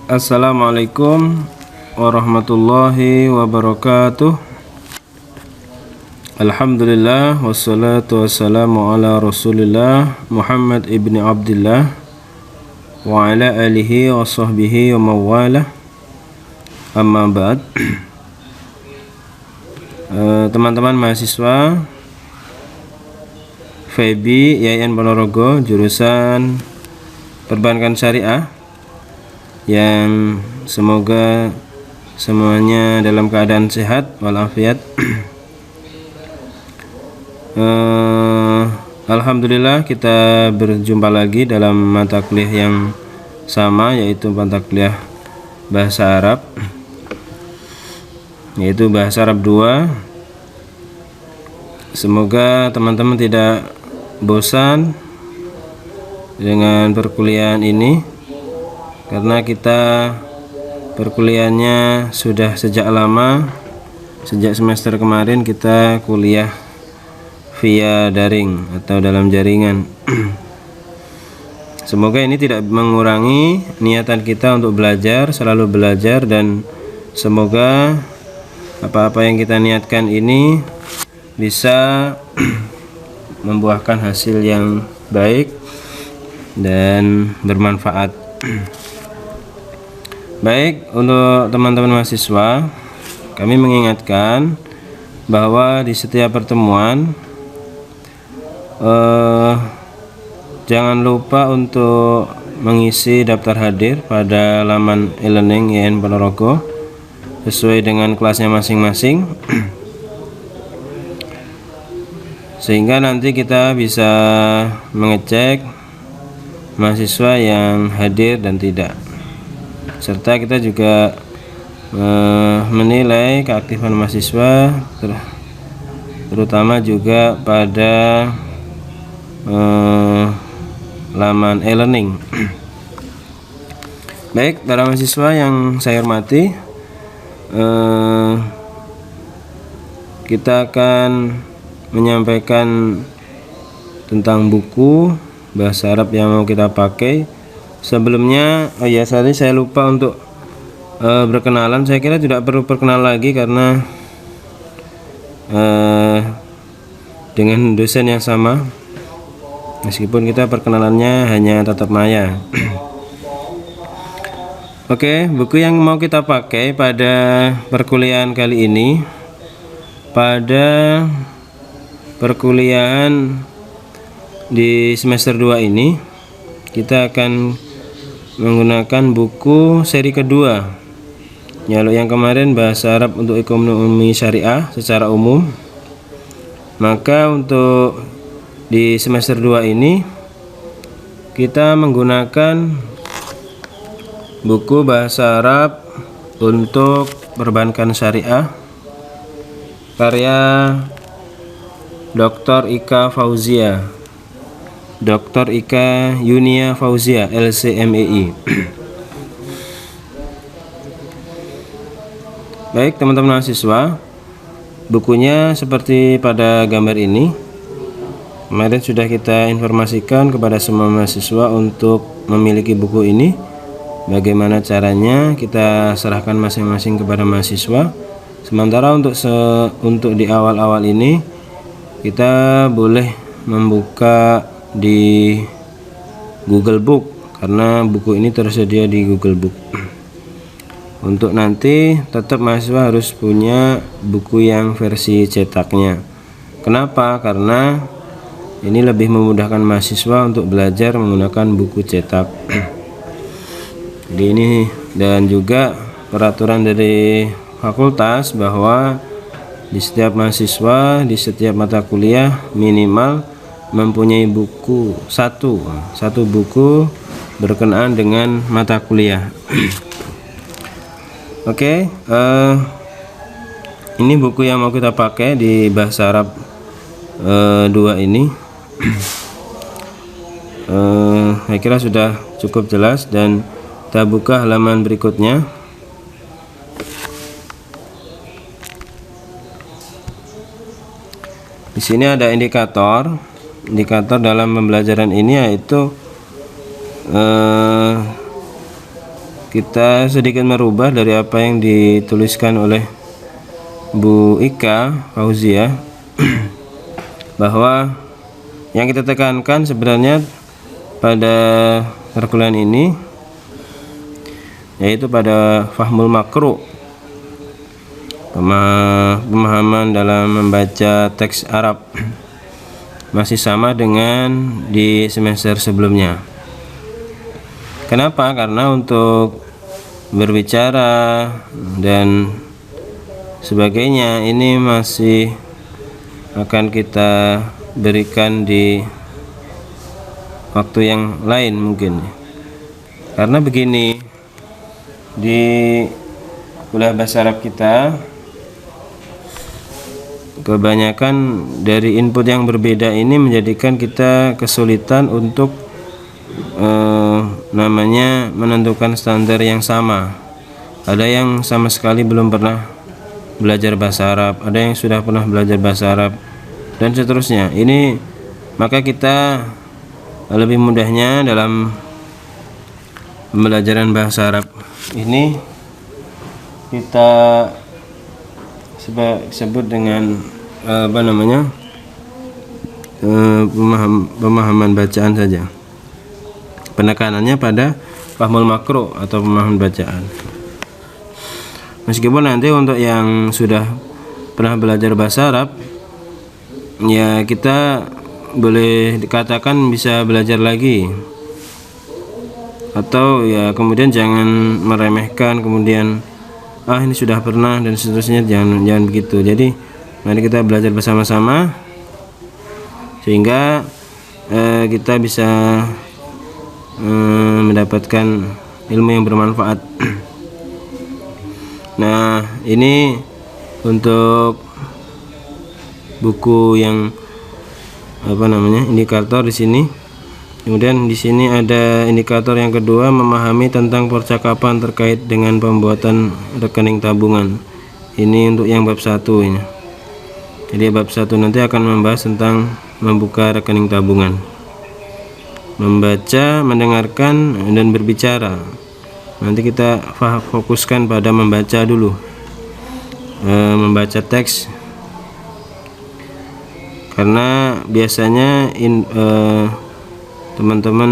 Assalamualaikum warahmatullahi wabarakatuh. Alhamdulillah wassalatu wassalamu ala Rasulillah Muhammad ibni Abdillah wa ala alihi wa sahbihi wa mawalah. Amma ba'd. Teman-teman mahasiswa FEBI YAIN Ponorogo jurusan Perbankan Syariah, yang semoga semuanya dalam keadaan sehat walafiat. Alhamdulillah kita berjumpa lagi dalam mata kuliah yang sama, yaitu mata kuliah Bahasa Arab, yaitu Bahasa Arab 2. Semoga teman-teman tidak bosan dengan perkuliahan ini, karena kita perkuliahannya sudah sejak lama. Sejak semester kemarin kita kuliah via daring atau dalam jaringan. Semoga ini tidak mengurangi niatan kita untuk belajar, selalu belajar, dan semoga apa-apa yang kita niatkan ini bisa membuahkan hasil yang baik dan bermanfaat. Baik, untuk teman-teman mahasiswa, kami mengingatkan bahwa di setiap pertemuan jangan lupa untuk mengisi daftar hadir pada laman e-learning YAIN Ponorogo sesuai dengan kelasnya masing-masing, sehingga nanti kita bisa mengecek mahasiswa yang hadir dan tidak, serta kita juga menilai keaktifan mahasiswa, terutama juga pada laman e-learning. Baik, para mahasiswa yang saya hormati, kita akan menyampaikan tentang buku bahasa Arab yang mau kita pakai. Sebelumnya, tadi saya lupa untuk berkenalan. Saya kira tidak perlu perkenalan lagi karena dengan dosen yang sama, meskipun kita perkenalannya hanya tatap maya. Oke, buku yang mau kita pakai pada perkuliahan kali ini, pada perkuliahan di semester 2 ini, kita akan menggunakan buku seri kedua. Yang kemarin Bahasa Arab untuk Ekonomi Syariah secara umum. Maka untuk di semester 2 ini kita menggunakan buku Bahasa Arab untuk Perbankan Syariah karya Dr. Ika Fauzia, Dr. Ika Yunia Fauzia, LCMEI. Baik teman-teman mahasiswa, bukunya seperti pada gambar ini. Kemarin sudah kita informasikan kepada semua mahasiswa untuk memiliki buku ini. Bagaimana caranya kita serahkan masing-masing kepada mahasiswa. Sementara untuk di awal-awal ini kita boleh membuka di Google Book, karena buku ini tersedia di Google Book. Untuk nanti tetap mahasiswa harus punya buku yang versi cetaknya. Kenapa? Karena ini lebih memudahkan mahasiswa untuk belajar menggunakan buku cetak. Jadi ini, dan juga peraturan dari fakultas bahwa di setiap mahasiswa di setiap mata kuliah minimal mempunyai buku satu buku berkenaan dengan mata kuliah. Oke, ini buku yang mau kita pakai di Bahasa Arab 2 ini. Saya kira sudah cukup jelas, dan kita buka halaman berikutnya. Di sini ada indikator dalam pembelajaran ini, yaitu kita sedikit merubah dari apa yang dituliskan oleh Bu Ika Fauzia bahwa yang kita tekankan sebenarnya pada perkuliahan ini yaitu pada fahmul makru, pemahaman dalam membaca teks Arab, masih sama dengan di semester sebelumnya. Kenapa? Karena untuk berbicara dan sebagainya ini masih akan kita berikan di waktu yang lain mungkin. Karena begini, di kuliah bahasa Arab kita kebanyakan dari input yang berbeda ini menjadikan kita kesulitan untuk menentukan standar yang sama. Ada yang sama sekali belum pernah belajar bahasa Arab, ada yang sudah pernah belajar bahasa Arab, dan seterusnya. Ini maka kita lebih mudahnya dalam pembelajaran bahasa Arab ini kita sebut dengan pemahaman bacaan saja. Penekanannya pada fahmul makro atau pemahaman bacaan. Meskipun nanti untuk yang sudah pernah belajar bahasa Arab, ya kita boleh dikatakan bisa belajar lagi, atau ya kemudian jangan meremehkan kemudian ini sudah pernah dan seterusnya, jangan begitu. Jadi mari kita belajar bersama-sama sehingga kita bisa mendapatkan ilmu yang bermanfaat. Nah, ini untuk buku yang indikator di sini. Kemudian di sini ada indikator yang kedua, memahami tentang percakapan terkait dengan pembuatan rekening tabungan. Ini untuk yang bab 1 ini. Jadi bab 1 nanti akan membahas tentang membuka rekening tabungan. Membaca, mendengarkan, dan berbicara. Nanti kita fokuskan pada membaca dulu. Membaca teks. Karena biasanya teman-teman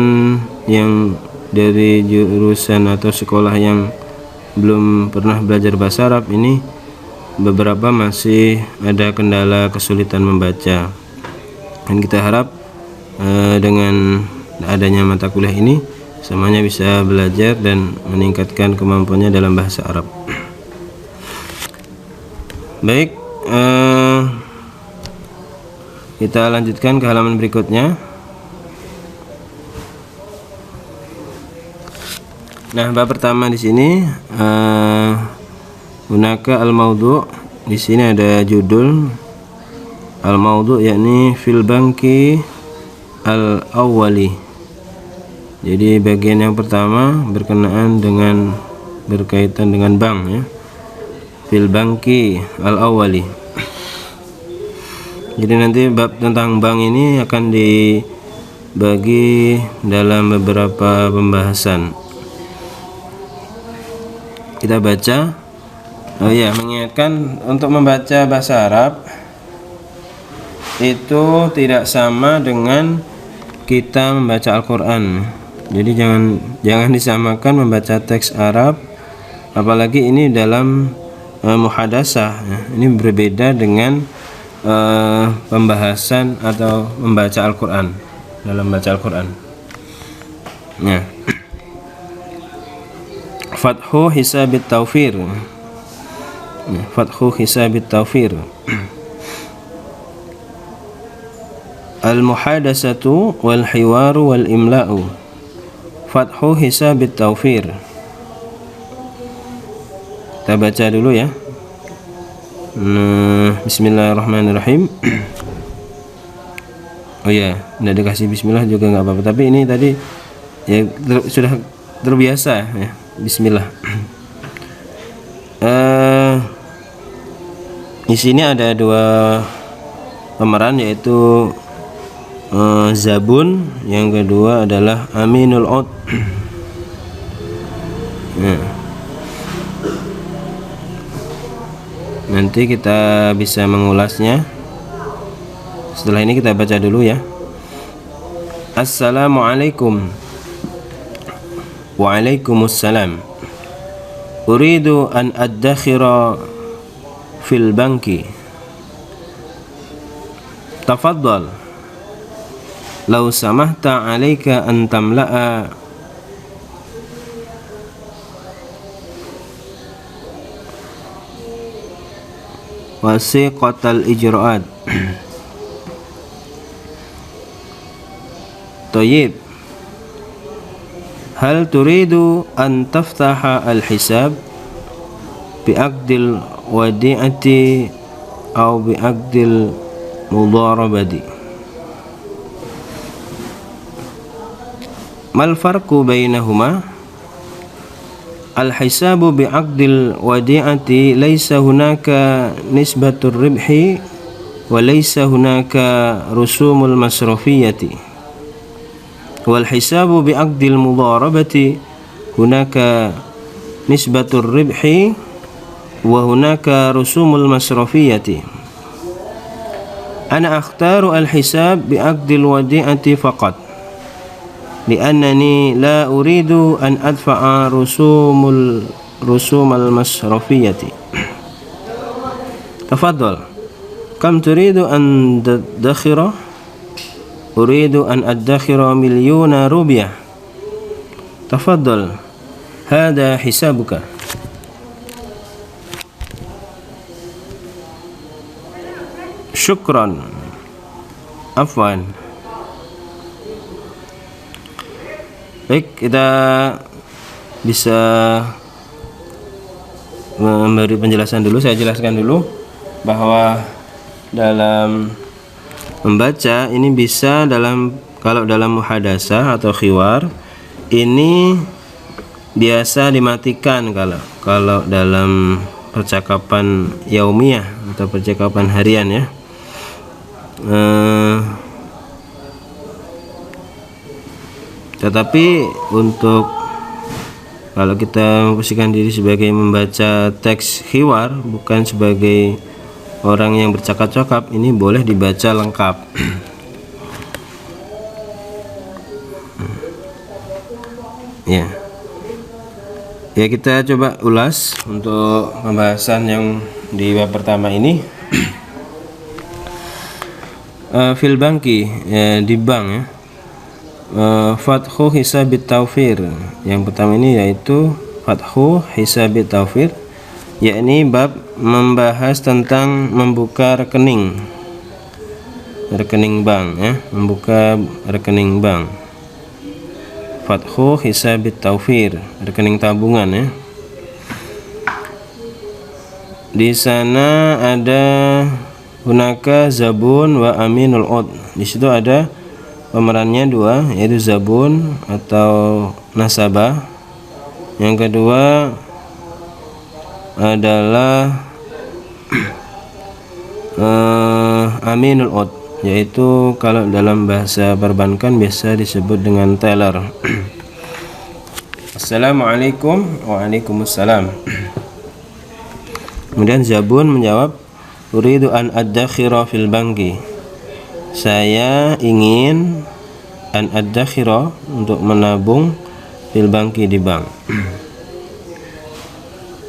yang dari jurusan atau sekolah yang belum pernah belajar bahasa Arab ini beberapa masih ada kendala kesulitan membaca, dan kita harap dengan adanya mata kuliah ini semuanya bisa belajar dan meningkatkan kemampuannya dalam bahasa Arab. Baik, kita lanjutkan ke halaman berikutnya. Nah, bab pertama di sini hunaka al-maudhu'. Di sini ada judul al-maudhu', yakni fil banki al-awwali. Jadi bagian yang pertama berkaitan dengan bank ya. Fil banki al-awwali. Jadi nanti bab tentang bank ini akan dibagi dalam beberapa pembahasan. Kita baca. Mengingatkan untuk membaca bahasa Arab itu tidak sama dengan kita membaca Al-Qur'an. Jadi jangan disamakan membaca teks Arab, apalagi ini dalam muhadasah ya. Ini berbeda dengan pembahasan atau membaca Al-Qur'an, dalam membaca Al-Qur'an. Nah, Fathu hisabit tawfir. Fathu hisabit tawfir. Al-muhadasatu wal hiwaru wal imla'u. Fathu hisabit tawfir. Kita baca dulu ya. Bismillahirrahmanirrahim. Oh ya, tidak dikasih bismillah juga nggak apa-apa. Tapi ini tadi ya sudah terbiasa ya. Bismillah. Di sini ada dua pemeran, yaitu Zabun, yang kedua adalah Aminul Ud. Nah, nanti kita bisa mengulasnya. Setelah ini kita baca dulu ya. Assalamualaikum. Waalaikumsalam. Uridu an addakhira fil banki. Tafaddal. Law samahta alayka an tamla'a wasiqatal ijra'at. Tayyib. Hal turidu an taftaha al-hisab bi'aqdil wadi'ati aw bi'aqdil mudharabati? Mal farqu bainahuma? Al-hisabu bi'aqdil wadi'ati laysa hunaka nisbatur ribhi wa laysa hunaka rusumul masrufiyati. Wal hisabu bi'aqdil mudharabati hunaka nisbatur ribhi wa hunaka rusumul masrufiyati. Ana akhtaru al-hisab bi'aqdil wadi'ati faqat li'annani la uridu an adfa'a rusumal masrufiyati. Tafaddal. Kam turidu an tadakhira? Uridu an addakhira milyuna rupiah. Tafaddal. Hada hisabuka. Syukran. Afwan. Baik, kita bisa memberi penjelasan dulu. Saya jelaskan dulu bahwa dalam membaca ini bisa kalau dalam muhadasah atau khiwar ini biasa dimatikan kalau dalam percakapan yaumiyah atau percakapan harian ya. Tetapi untuk kalau kita memposisikan diri sebagai membaca teks khiwar bukan sebagai orang yang bercakap-cakap, ini boleh dibaca lengkap. Ya. Ya, kita coba ulas untuk pembahasan yang di bab pertama ini. Fil banki, ya, di bank ya. Fathu hisabit tawfir. Yang pertama ini yaitu fathu hisabit tawfir, yakni bab membahas tentang membuka rekening bank ya, membuka rekening bank. Fathu hisabit tawfir, rekening tabungan ya. Di sana ada hunaka zabun wa aminul ud. Di situ ada pemerannya dua, yaitu zabun atau nasabah. Yang kedua adalah aminul ud, yaitu kalau dalam bahasa perbankan biasa disebut dengan teller. Assalamualaikum. Waalaikumsalam. Kemudian zabun menjawab, uridu an addakhira fil banki. Saya ingin an addakhira, untuk menabung, fil banki, di bank.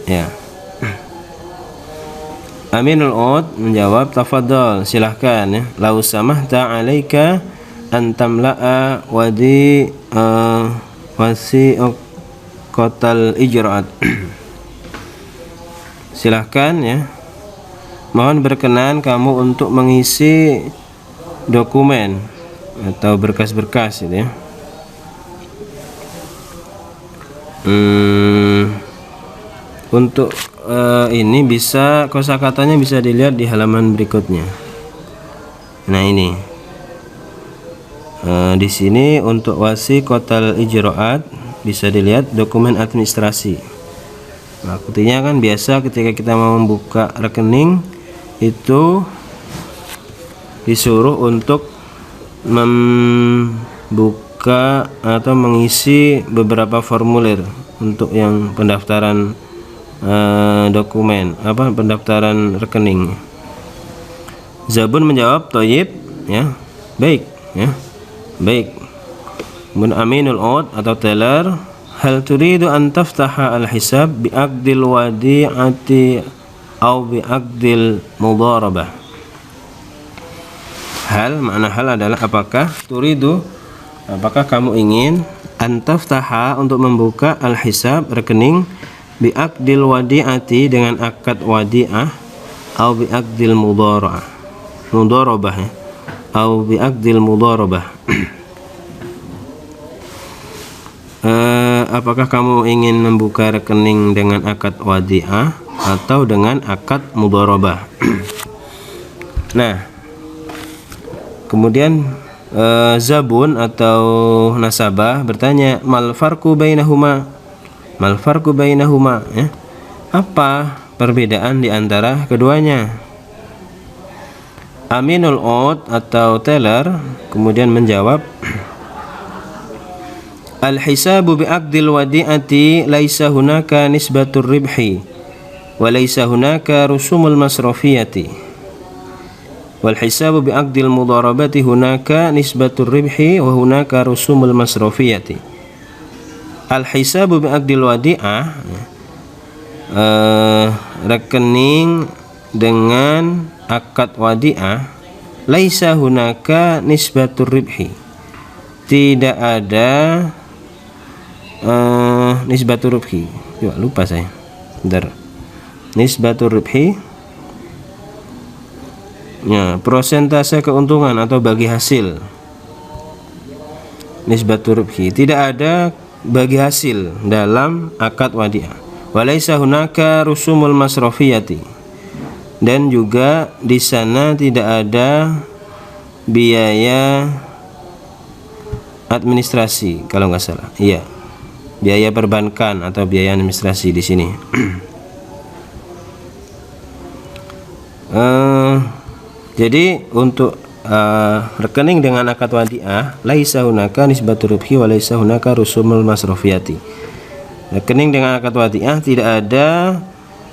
Ya. Aminul ud menjawab, tafadhal, silahkan ya. Lau samahta alaika an tamla'a wasiqatal ijra'at. Silahkan ya. Mohon berkenan kamu untuk mengisi dokumen atau berkas-berkas gitu ya. Untuk ini bisa kosakatanya bisa dilihat di halaman berikutnya. Nah ini di sini untuk wasiqatal ijra'at bisa dilihat dokumen administrasi. Nah, artinya kan biasa ketika kita mau membuka rekening itu disuruh untuk membuka atau mengisi beberapa formulir untuk yang pendaftaran dokumen pendaftaran rekening. Zabun menjawab thayyib, ya, baik, ya, baik. Kemudian aminul ud atau teller, hal turidu an taftaha al-hisab bi aqdil wadi'ati aw bi aqdil mudharabah. Hal, makna hal adalah apakah turidu, apakah kamu ingin an taftaha untuk membuka al-hisab rekening bi aqdil wadi'ati dengan akad wadi'ah aw bi aqdil mudharabah ya, aw bi aqdil mudharabah. Apakah kamu ingin membuka rekening dengan akad wadi'ah atau dengan akad mudharabah? Nah, kemudian zabun atau nasabah bertanya, mal farqu bainahuma, mal farqu bainahuma, ya, apa perbedaan di antara keduanya? Aminul ud atau teller kemudian menjawab, al-hisabu bi'aqdil wadi'ati laisa hunaka nisbatur ribhi wa laisa hunaka rusumul masrafiyati wal hisabu bi'aqdil mudharabati hunaka nisbatur ribhi wa hunaka rusumul masrafiyati. Al-hisabu bi'aqdil wadi'ah, rekening dengan akad wadi'ah, laisa hunaka nisbatur ribhi, tidak ada nisbatur ribhi. Coba lupa saya. Bentar. Nisbatur ribhi, ya, persentase keuntungan atau bagi hasil. Nisbatur ribhi, tidak ada bagi hasil dalam akad wadi'ah. Walaisa hunaka rusumul masrafiyati, dan juga di sana tidak ada biaya administrasi kalau nggak salah. Iya. Biaya perbankan atau biaya administrasi di sini. Jadi untuk rekening dengan akad wadi'ah, laisa hunaka nisbatur ribhi wa laisa hunaka rusumul masrafiyati. Rekening dengan akad wadi'ah tidak ada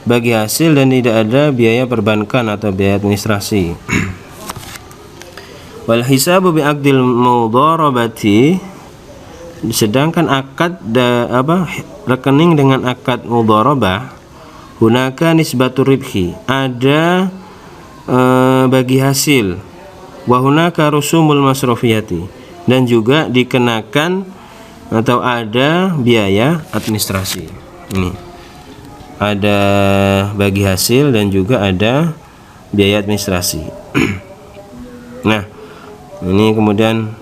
bagi hasil dan tidak ada biaya perbankan atau biaya administrasi. Wal hisabu bi aqdil mudharabati, sedangkan akad rekening dengan akad mudharabah, hunaka nisbatur ribhi, ada bagi hasil, wa hunaka rusumul masrafiyati, dan juga dikenakan atau ada biaya administrasi. Ini ada bagi hasil dan juga ada biaya administrasi. Nah, ini kemudian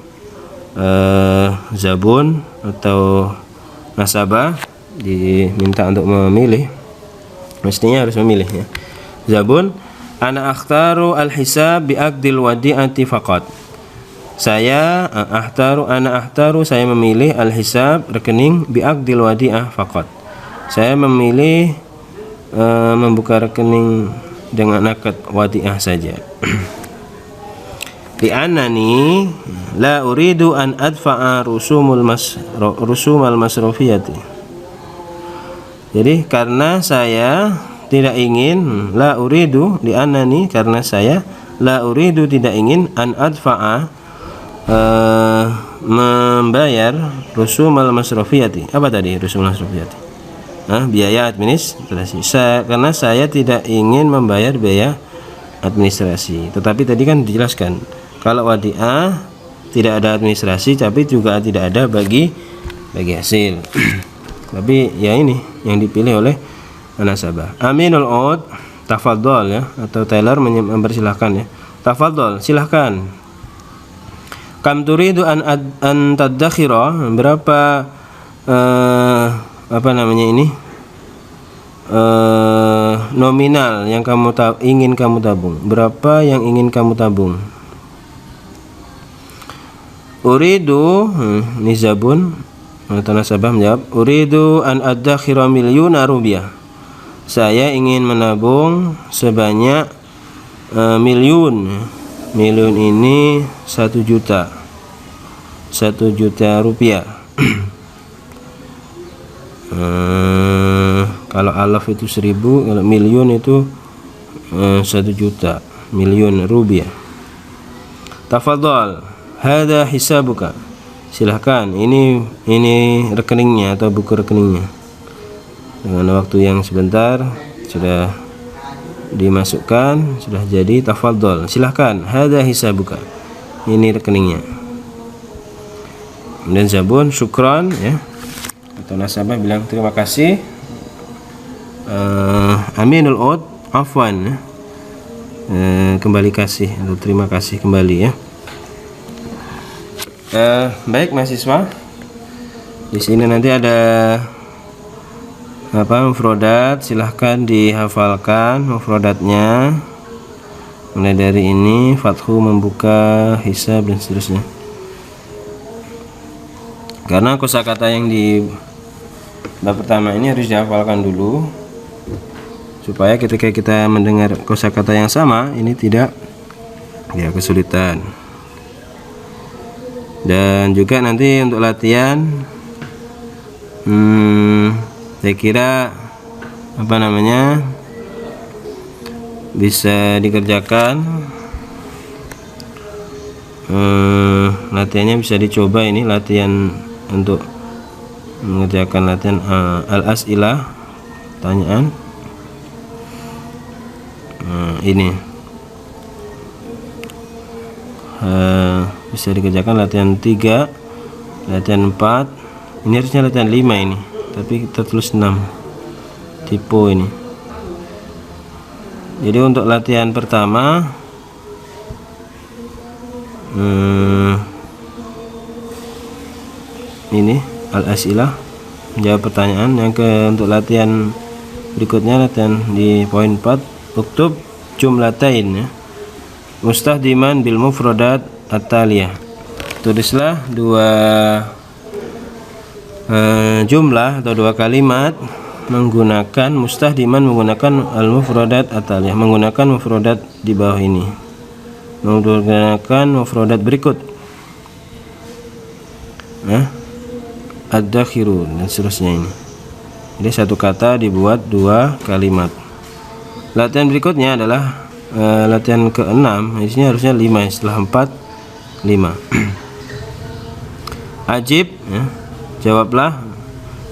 zabun atau nasabah diminta untuk memilih, mestinya harus memilih, ya. Zabun, ana akhtaru al-hisab bi aqdil wadi'ati faqat. Saya akhtaru, saya memilih al-hisab rekening bi aqdil wadi'ah faqat. Saya memilih membuka rekening dengan akad wadi'ah saja. Li'annani la uridu an adfa'a rusumal masrafiyati. Jadi karena saya tidak ingin, la uridu li'annani, karena saya la uridu tidak ingin an adfa'a membayar rusumal masrafiyati. Apa tadi rusumal masrafiyati? Biaya administrasi. Karena saya tidak ingin membayar biaya administrasi. Tetapi tadi kan dijelaskan, kalau wadi'ah tidak ada administrasi, tapi juga tidak ada bagi hasil. Tapi ya ini yang dipilih oleh nasabah. Aminul ud, tafadhol, ya, atau teller mempersilahkan, ya. Tafadhol, silahkan. Kam turidu an tadakhira, berapa nominal yang ingin kamu tabung? Berapa yang ingin kamu tabung? Uridu, ini zabun atau nasabah menjawab, uridu an adakhira milyuna rupiah. Saya ingin menabung sebanyak milyun. Milyun ini 1 juta. 1 juta rupiah. Kalau alaf itu 1000, kalau miliun itu 1 juta, miliun rupiah. Tafadhal, hada hisabuka. Silahkan, ini rekeningnya atau buku rekeningnya. Dengan waktu yang sebentar sudah dimasukkan, sudah jadi. Tafadhal, silahkan, hada hisabuka, ini rekeningnya. Kemudian zabun, syukran, ya, atau nasabah bilang terima kasih. Aminul ud, afwan, ya. Kembali kasih atau terima kasih kembali, ya. Baik mahasiswa, di sini nanti ada mufrodat, silahkan dihafalkan mufrodatnya. Mulai dari ini, fathu, membuka, hisab, dan seterusnya. Karena kosakata yang di bab pertama ini harus dihafalkan dulu, supaya ketika kita mendengar kosakata yang sama ini tidak kesulitan. Dan juga nanti untuk latihan, saya kira bisa dikerjakan. Latihannya bisa dicoba, ini latihan untuk mengerjakan latihan al-as'ilah, pertanyaan. Ini bisa dikerjakan latihan 3, latihan 4. Ini harusnya latihan 5 ini, tapi kita tulis 6, tipe ini. Jadi untuk latihan pertama, ini al-as'ilah, menjawab pertanyaan. Untuk latihan berikutnya, latihan di poin 4, uktub jumlatain, ya, mustahdiman bil mufradat at-taliyah. Tulislah 2 jumlah atau 2 kalimat menggunakan mustahdiman, menggunakan al-mufradat at-taliyah, menggunakan mufradat di bawah ini, menggunakan mufradat berikut, ad-dakhiru, dan seterusnya ini. Jadi satu kata dibuat 2 kalimat. Latihan berikutnya adalah latihan ke-6, isinya harusnya 5, setelah 4 5. Ajib, ya, jawablah,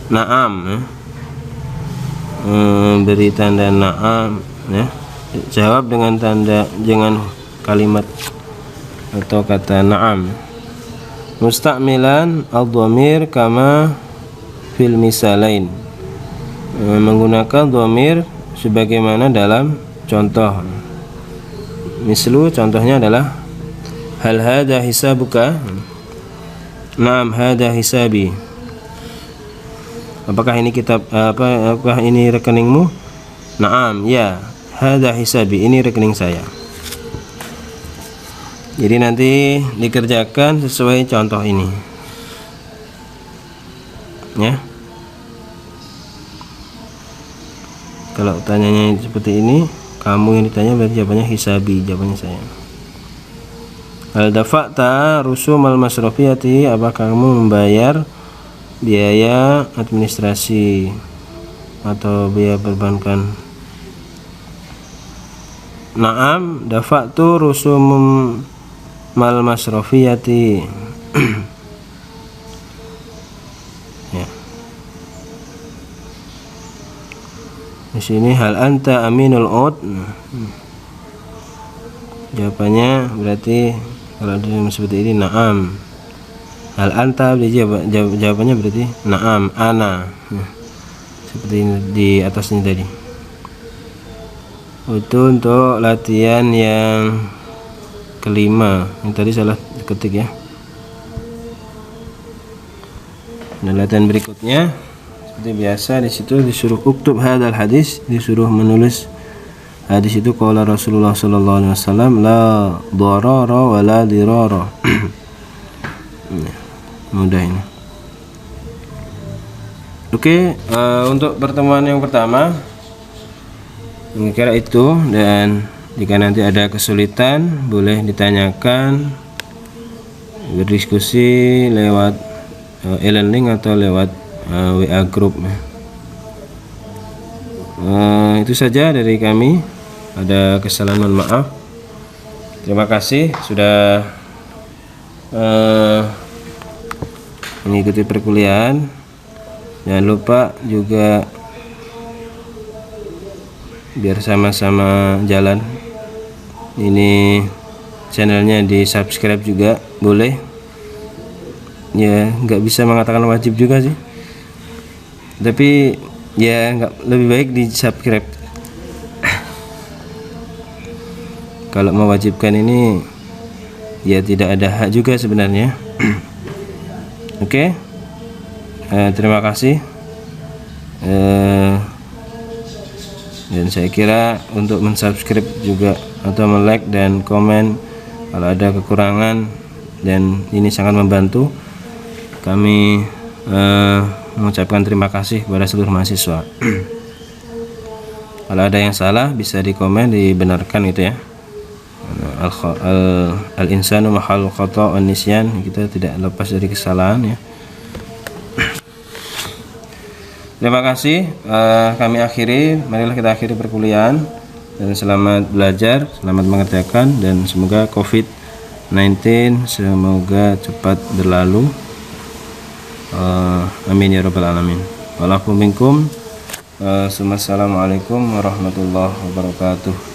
na'am, ya. Beri tanda na'am, ya. Jawab dengan kalimat atau kata na'am. Musta'milan ad-dhamir kama fil misalain, menggunakan dhamir sebagaimana dalam contoh. Mislu, contohnya adalah hal hada hisabuka, na'am hada hisabi. Apakah ini apakah ini rekeningmu? Na'am, ya, hada hisabi, ini rekening saya. Jadi nanti dikerjakan sesuai contoh ini, ya. Kalau tanyanya seperti ini, kamu yang ditanya berarti jawabannya hisabi, jawabannya saya. Hal dafa'ta rusumal masrofiyati, apakah kamu membayar biaya administrasi atau biaya perbankan? Na'am dafa'tu rusumum mal masrofiyati. Ya. Di sini hal anta aminul ud. Jawabannya berarti kalau seperti ini na'am. Hal anta, jawabannya berarti na'am ana. Seperti ini di atasnya tadi. Itu untuk latihan yang kelima, yang tadi salah ketik, ya. Dan latihan berikutnya seperti biasa, di situ disuruh uktub hadal hadis, disuruh menulis hadis itu qala Rasulullah sallallahu alaihi wasallam la darara wa la dirara. Mudah ini. Oke, untuk pertemuan yang pertama kira itu, dan jika nanti ada kesulitan boleh ditanyakan, berdiskusi lewat e-learning atau lewat WA group. Itu saja dari kami. Ada kesalahan, mohon maaf. Terima kasih sudah mengikuti perkuliahan. Jangan lupa juga biar sama-sama jalan ini channelnya, di subscribe juga boleh ya. Nggak bisa mengatakan wajib juga sih, tapi ya nggak, lebih baik di subscribe. Kalau mewajibkan ini ya tidak ada hak juga sebenarnya. Oke. Terima kasih. Dan saya kira untuk mensubscribe juga atau like dan komen kalau ada kekurangan, dan ini sangat membantu kami mengucapkan terima kasih kepada seluruh mahasiswa. Kalau ada yang salah bisa dikomen, dibenarkan itu ya. Al-insanu mahal khata' wan nisyan, kita tidak lepas dari kesalahan ya. Terima kasih. Kami akhiri, marilah kita akhiri perkuliahan, dan selamat belajar, selamat mengerjakan, dan semoga COVID-19 semoga cepat berlalu. Amin ya rabbal alamin. Walakum minkum. Assalamualaikum warahmatullahi wabarakatuh.